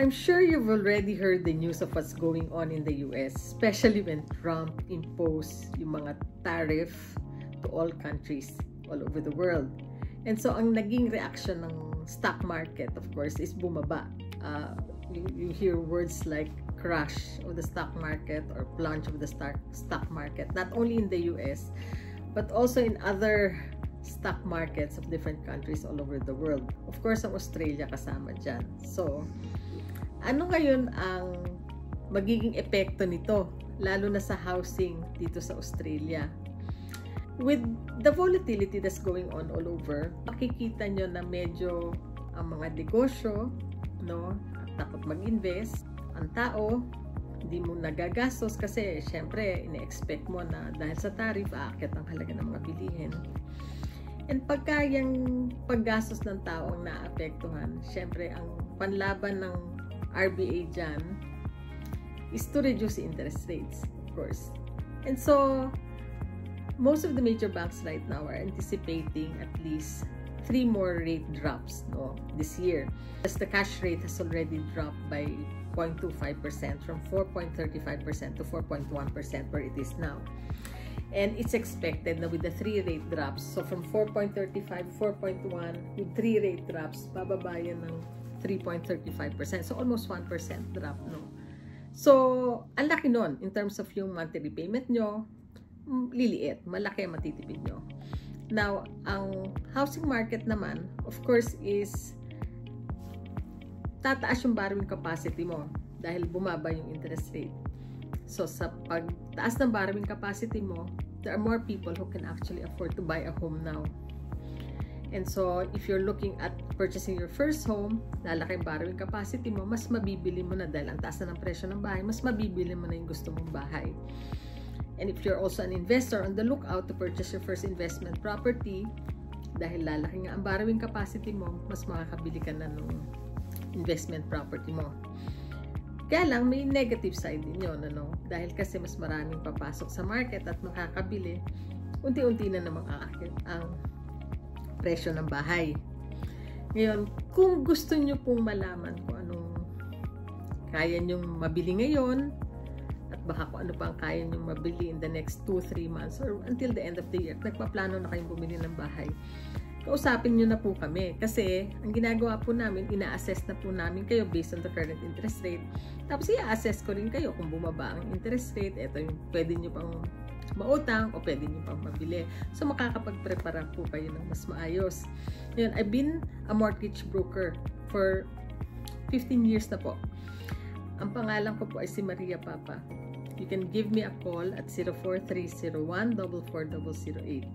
I'm sure you've already heard the news of what's going on in the US, especially when Trump imposed yung mga tariff to all countries all over the world. And so, ang naging reaction ng stock market, of course, is bumaba. You hear words like crash of the stock market or plunge of the stock market, not only in the US, but also in other stock markets of different countries all over the world. Of course, ang Australia kasama dyan. So, ano ngayon ang magiging epekto nito, lalo na sa housing dito sa Australia? With the volatility that's going on all over, makikita nyo na medyo ang mga negosyo, no, takot mag-invest. Ang tao, hindi mo nagagastos kasi syempre ine-expect mo na dahil sa tariff, aakyat ang halaga ng mga bilihin. And pagka yung paggastos ng tao ang naapektuhan, syempre ang panlaban ng RBA dyan is to reduce interest rates, of course. And so, most of the major banks right now are anticipating at least 3 more rate drops, no, this year. As the cash rate has already dropped by 0.25% from 4.35% to 4.1% where it is now. And it's expected na with the 3 rate drops, so from 4.35, 4.1, with 3 rate drops, bababa yan ng 3.35%. So almost 1% drop, no? So, ang laki nun in terms of yung monthly repayment nyo, liliit, malaki ang matitipid nyo. Now, ang housing market naman, of course, is tataas yung borrowing capacity mo dahil bumaba yung interest rate. So, sa pagtaas ng borrowing capacity mo, there are more people who can actually afford to buy a home now. And so, if you're looking at purchasing your first home, lalaki yung borrowing capacity mo, mas mabibili mo na dahil ang taas na ng presyo ng bahay, mas mabibili mo na yung gusto mong bahay. And if you're also an investor on the lookout to purchase your first investment property, dahil lalaki nga ang borrowing capacity mo, mas makakabili ka na ng investment property mo. Kaya lang, may negative side din yun, ano? Dahil kasi mas maraming papasok sa market at makakabili, unti-unti na namang aakit ang presyo ng bahay. Ngayon, kung gusto nyo pong malaman kung anong kaya nyong mabili ngayon, at baka kung ano pa ang kaya nyong mabili in the next 2-3 months or until the end of the year, nagpaplano na kayong bumili ng bahay, kausapin nyo na po kami. Kasi, ang ginagawa po namin, ina-assess na po namin kayo based on the current interest rate. Tapos, i-assess ko rin kayo kung bumaba ang interest rate. Ito yung pwede nyo pang mautang o pwede nyo pang mabili. So, makakapag-prepara po kayo ng mas maayos. Ngayon, I've been a mortgage broker for 15 years na po. Ang pangalan ko po ay si Maria Papa. You can give me a call at 0430144008.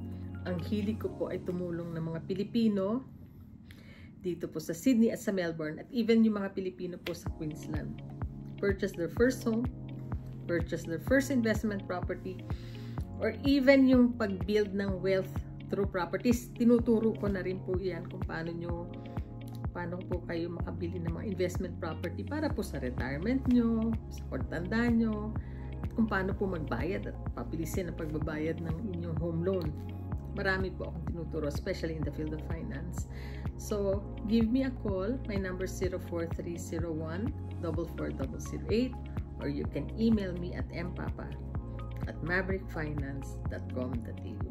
Ang hilig ko po ay tumulong ng mga Pilipino dito po sa Sydney at sa Melbourne at even yung mga Pilipino po sa Queensland. Purchase their first home, purchase their first investment property, or even yung pag-build ng wealth through properties. Tinuturo ko na rin po yan kung paano po kayo makabili ng mga investment property para po sa retirement nyo, sa pagtanda nyo, at kung paano po magbayad at papilisin ang pagbabayad ng inyong home loan. Marami po akong tinuturo, especially in the field of finance. So, give me a call. My number is 0430144008 or you can email me at mpapa@maverickfinance.com.au.